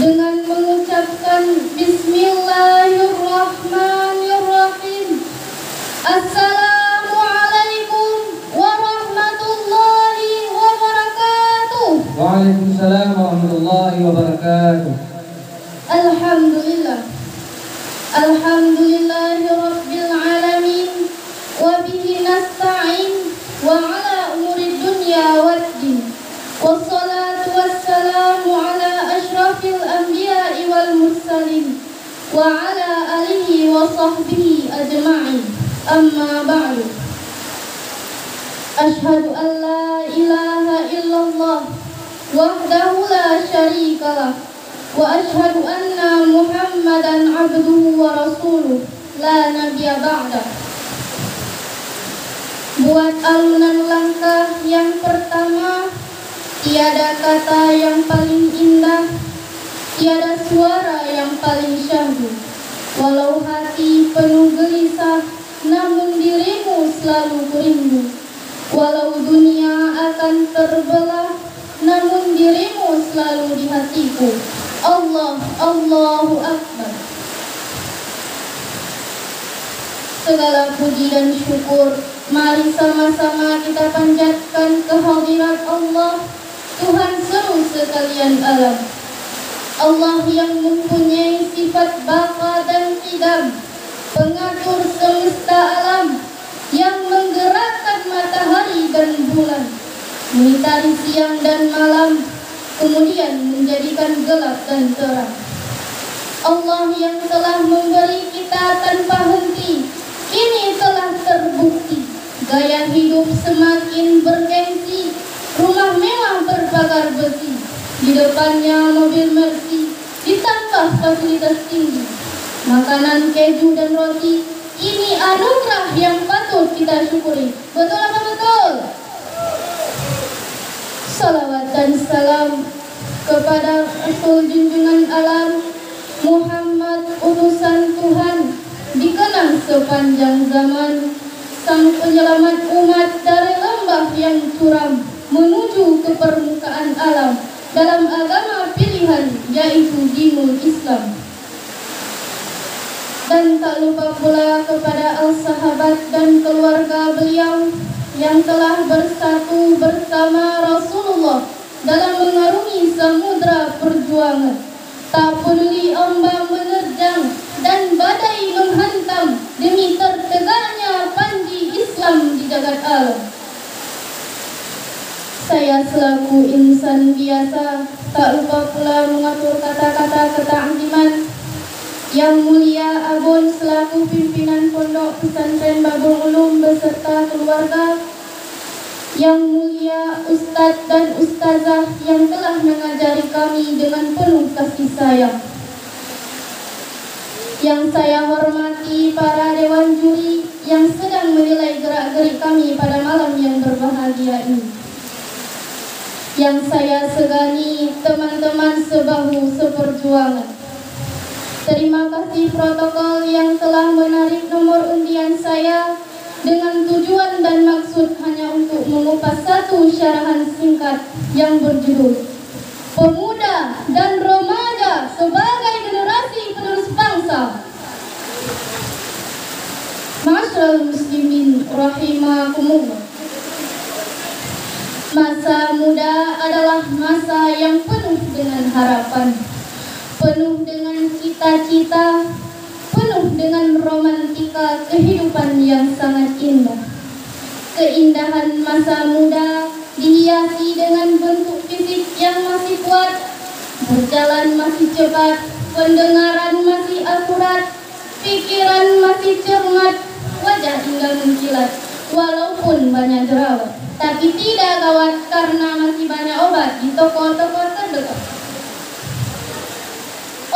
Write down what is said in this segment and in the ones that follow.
dengan mengucapkan Bismillahirrahmanirrahim. Assalamualaikum warahmatullahi wabarakatuh. Waalaikumsalam warahmatullahi wabarakatuh. Alhamdulillah. Alhamdulillahi rabbil alamin. Wa bihi nasta'in wa ala umuri dunya waddin. Wassalatu wassalamu ala asyrafil anbiya'i wal mursalin wa ala alihi wa sahbihi ajma'in. Amma ba'du. Ashhadu an la ilaha illallah wahdahu la syarika lah wa ashhadu anna Muhammadan abduhu wa rasuluh la nabiyya ba'da. Buat alunan langkah yang pertama, tiada kata yang paling indah, tiada suara yang paling syahdu. Walau hati penuh gelisah, namun dirimu selalu kurindu. Walau dunia akan terbelah, namun dirimu selalu di hatiku. Allah, Allahu Akbar. Segala puji dan syukur mari sama-sama kita panjatkan kehadirat Allah, Tuhan seru sekalian alam. Allah yang mempunyai sifat baqa dan qidam, pengatur semesta alam, yang menggerakkan matahari dan bulan, mengitari siang dan malam, kemudian menjadikan gelap dan terang. Allah yang telah memberi kita tanpa henti, kini telah terbukti. Gaya hidup semakin bergengsi, rumah mewah berpagar besi, di depannya mobil Mercy, ditambah fasilitas tinggi, makanan keju dan roti. Ini anugerah yang patut kita syukuri. Betul apa betul? Salawat dan salam kepada Rasul junjungan alam Muhammad utusan Tuhan, dikenang sepanjang zaman, sang penyelamat umat dari lembah yang curam menuju ke permukaan alam dalam agama pilihan, yaitu dinul Islam. Dan tak lupa pula kepada al-sahabat dan keluarga beliau yang telah bersatu bersama Rasulullah dalam mengarungi samudra perjuangan. Tak peduli ombak menerjang dan badai menghantam demi tertegaknya panji Islam di jagat alam. Saya selaku insan biasa tak lupa pula mengatur kata-kata ketakziman. Yang mulia Abun selaku pimpinan Pondok Pesantren Babul Ulum beserta keluarga, yang mulia Ustadz dan Ustazah yang telah mengajari kami dengan penuh kasih sayang, yang saya hormati para dewan juri yang sedang menilai gerak-gerik kami pada malam yang berbahagia ini, yang saya segani teman-teman sebahu seperjuangan. Terima kasih protokol yang telah menarik nomor undian saya dengan tujuan dan maksud hanya untuk mengupas satu syarahan singkat yang berjudul Pemuda dan Remaja sebagai Generasi Penerus Bangsa. Ma'asyiral muslimin rahimakumullah. Masa muda adalah masa yang penuh dengan harapan, penuh dengan cita-cita, penuh dengan romantika kehidupan yang sangat indah. Keindahan masa muda dihiasi dengan bentuk fisik yang masih kuat, berjalan masih cepat, pendengaran masih akurat, pikiran masih cermat, wajah indah menkilat, walaupun banyak jerawat. Tapi tidak gawat karena masih banyak obat di toko-toko terdekat.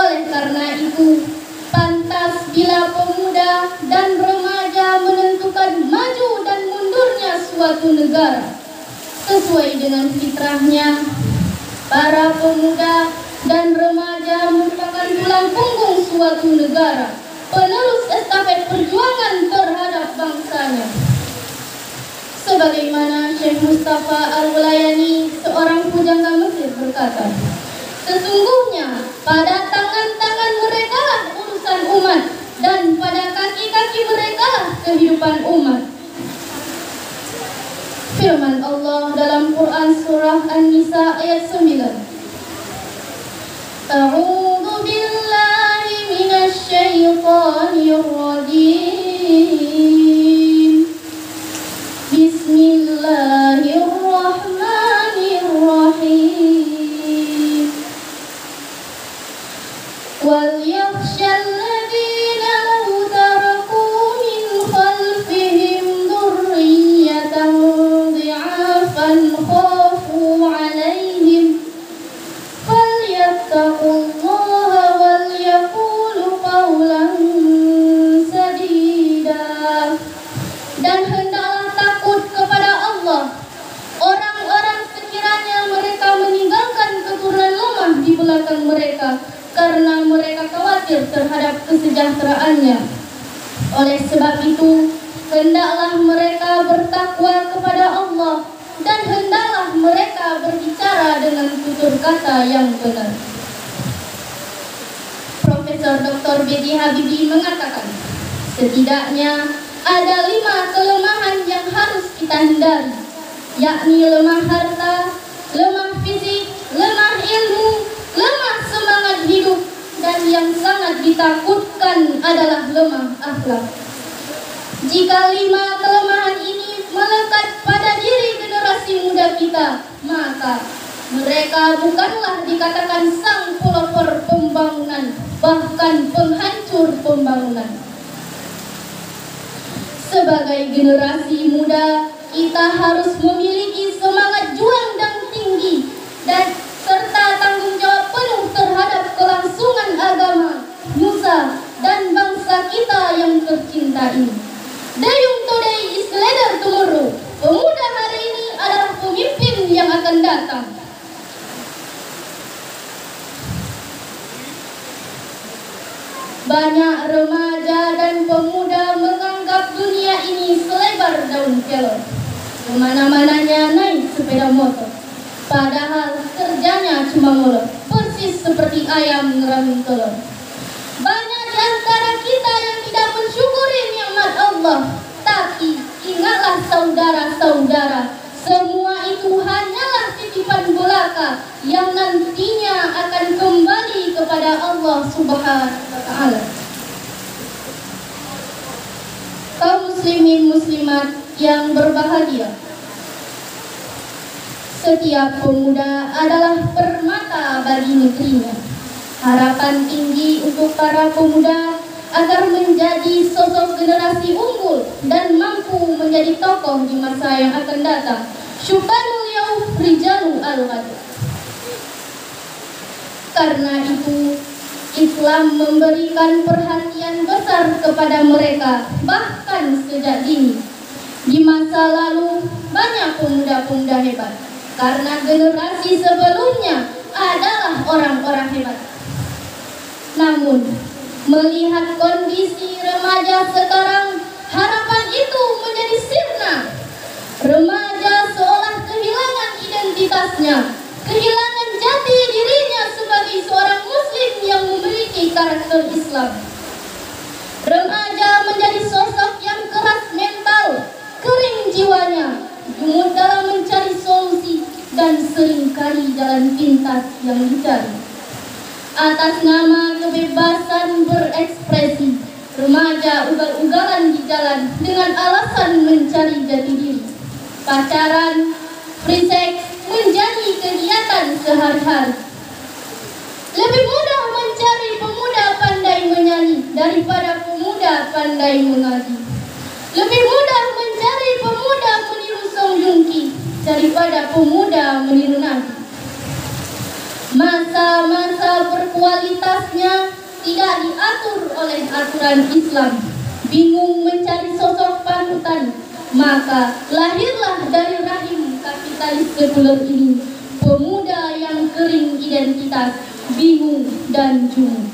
Oleh karena itu, pantas bila pemuda dan remaja menentukan maju dan mundurnya suatu negara. Sesuai dengan fitrahnya, para pemuda dan remaja merupakan tulang punggung suatu negara, penerus estafet perjuangan terhadap bangsanya. Sebagaimana Syekh Mustafa Al-Walayani, seorang pujangga Mesir, berkata, Sesungguhnya pada tangan-tangan mereka lah urusan umat, dan pada kaki-kaki mereka lah kehidupan umat. Firman Allah dalam Quran surah An-Nisa ayat 9. A'udzu billahi minasy syaithanir rajim. Bismillahirrahmanirrahim. Wal yakhshal ladzina law taraku min khalfihim dzurriyyatan dhi'afan khafu 'alaihim falyattaqullaha wal yaqulu qawlan sadida. Dan hendaklah takut kepada Allah orang-orang sekiranya mereka meninggalkan keturunan lemah di belakang mereka, karena mereka khawatir terhadap kesejahteraannya. Oleh sebab itu, hendaklah mereka bertakwa kepada Allah, dan hendaklah mereka berbicara dengan tutur kata yang benar. Profesor Dr. B.J. Habibie mengatakan, setidaknya ada 5 kelemahan yang harus kita hindari, yakni lemah harta, lemah fisik, lemah ilmu, lemah semangat hidup, dan yang sangat ditakutkan adalah lemah akhlak. Jika 5 kelemahan ini melekat pada diri generasi muda kita, maka mereka bukanlah dikatakan sang pelopor pembangunan, bahkan penghancur pembangunan. Sebagai generasi muda, kita harus memiliki semangat juang dan tinggi, dan serta tanggung jawab penuh terhadap kelangsungan agama, nusa, dan bangsa kita yang tercinta ini. The young today is leader tomorrow. Pemuda hari ini adalah pemimpin yang akan datang. Banyak remaja dan pemuda menganggap dunia ini selebar daun kelor. Kemana-mananya naik sepeda motor, padahal kerjanya cuma molor, persis seperti ayam ngeramin telur. Banyak di antara kita yang tidak mensyukuri nikmat Allah. Tapi ingatlah saudara-saudara, semua itu hanyalah titipan belaka yang nantinya akan kembali kepada Allah Subhanahu wa Ta'ala. Kaum muslimin muslimat yang berbahagia, setiap pemuda adalah permata bagi negerinya. Harapan tinggi untuk para pemuda agar menjadi sosok generasi unggul dan mampu menjadi tokoh di masa yang akan datang. Syubanul yaum rijalu al-ghad. Karena itu, Islam memberikan perhatian besar kepada mereka, bahkan sejak dini. Di masa lalu, banyak pemuda-pemuda hebat, karena generasi sebelumnya adalah orang-orang hebat. Namun, melihat kondisi remaja sekarang, harapan itu menjadi sirna. Remaja seolah kehilangan identitasnya, kehilangan jati dirinya sebagai seorang muslim yang memiliki karakter Islam. Remaja menjadi sosok yang keras mental, kering jiwanya, jumud dalam mencari solusi, dan seringkali jalan pintas yang dicari. Atas nama kebebasan berekspresi, remaja ugal-ugalan di jalan dengan alasan mencari jati diri. Pacaran, free sex menjadi kegiatan sehari-hari. Lebih mudah mencari pemuda pandai menyanyi daripada pemuda pandai mengaji. Lebih mudah mencari pemuda meniru Song Joong Ki daripada pemuda meniru Nabi. Masa-masa berkualitasnya tidak diatur oleh aturan Islam. Bingung mencari sosok panutan, maka lahirlah dari rahim kapitalis sekuler ini pemuda yang kering identitas, bingung dan jemu.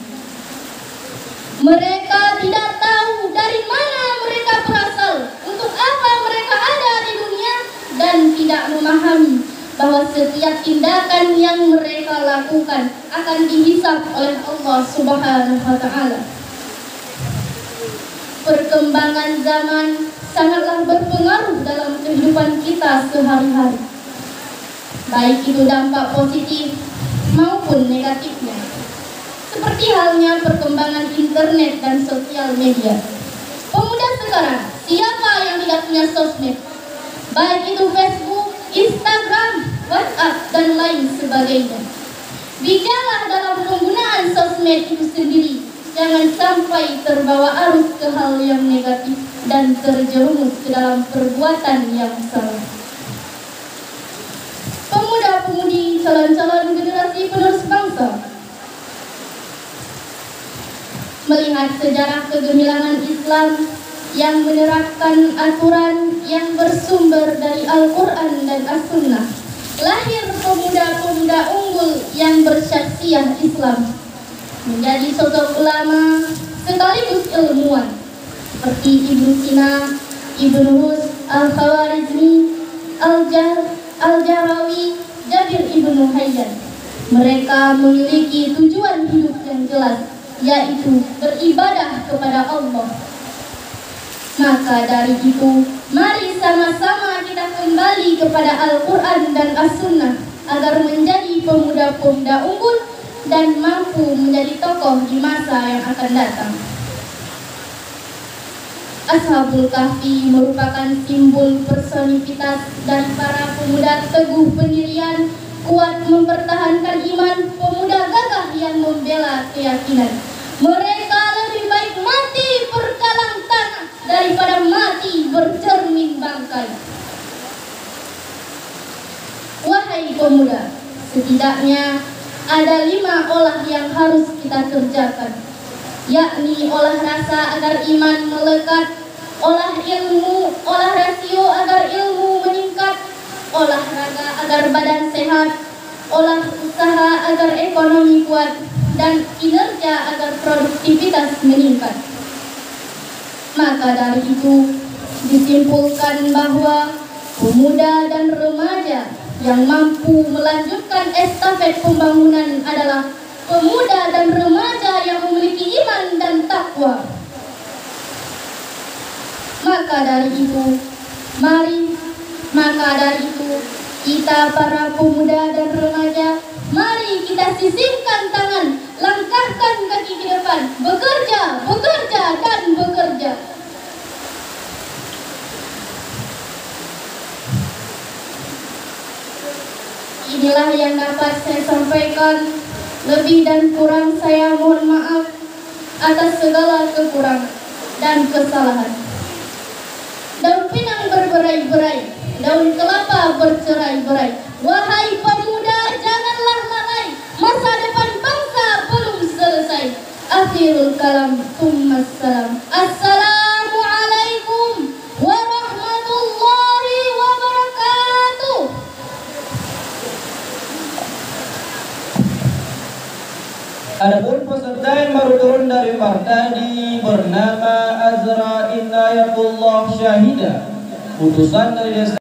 Mereka tidak tahu dari mana mereka berasal, untuk apa mereka ada di dunia, dan tidak memahami bahwa setiap tindakan yang mereka lakukan akan dihisab oleh Allah Subhanahu wa Ta'ala. Perkembangan zaman sangatlah berpengaruh dalam kehidupan kita sehari-hari, baik itu dampak positif maupun negatifnya. Seperti halnya perkembangan internet dan sosial media. Pemuda sekarang, siapa yang tidak punya sosmed? Baik itu Facebook, Instagram, WhatsApp, dan lain sebagainya. Bijalah dalam penggunaan sosmed itu sendiri. Jangan sampai terbawa arus ke hal yang negatif dan terjerumus ke dalam perbuatan yang salah. Pemuda-pemudi calon-calon generasi penerus bangsa, melihat sejarah kegemilangan Islam yang menerapkan aturan yang bersumber dari Al-Quran dan As-Sunnah, lahir pemuda-pemuda unggul yang bersyakhsiah Islam, menjadi sosok ulama sekaligus ilmuwan seperti Ibnu Sina, Ibnu Rus, Al-Khawarizmi, Al-Jarawi, Jabir Ibnu Hayyan. Mereka memiliki tujuan hidup yang jelas, yaitu beribadah kepada Allah. Maka dari itu, mari sama-sama kita kembali kepada Al-Quran dan As-Sunnah agar menjadi pemuda-pemuda unggul dan mampu menjadi tokoh di masa yang akan datang. Ashabul Kahfi merupakan simbol personifitas dari para pemuda teguh pendirian, kuat mempertahankan iman, pemuda gagah yang membela keyakinan. Mereka lebih baik mati berkalang tanah daripada mati bercermin bangkai. Wahai pemuda, setidaknya ada 5 olah yang harus kita kerjakan, yakni olah rasa agar iman melekat, olah ilmu, olah rasio agar ilmu meningkat, olahraga agar badan sehat, olah usaha agar ekonomi kuat, dan kinerja agar produktivitas meningkat. Maka dari itu disimpulkan bahwa pemuda dan remaja yang mampu melanjutkan estafet pembangunan adalah pemuda dan remaja yang memiliki iman dan takwa. Maka dari itu kita para pemuda dan remaja, mari kita sisingkan tangan, langkahkan kaki ke depan, bekerja, bekerja, dan bekerja. Inilah yang dapat saya sampaikan. Lebih dan kurang saya mohon maaf atas segala kekurangan dan kesalahan. Daun pinang berberai-berai, daun kelapa bercerai-berai. Wahai pemuda, janganlah lalai, masa depan bangsa belum selesai. Akhirul kalam, tsummassalam. Assalamualaikum warahmatullahi wabarakatuh. Adapun peserta yang baru turun dari Martani bernama Azra Inayatullah Syahida, utusan dari desa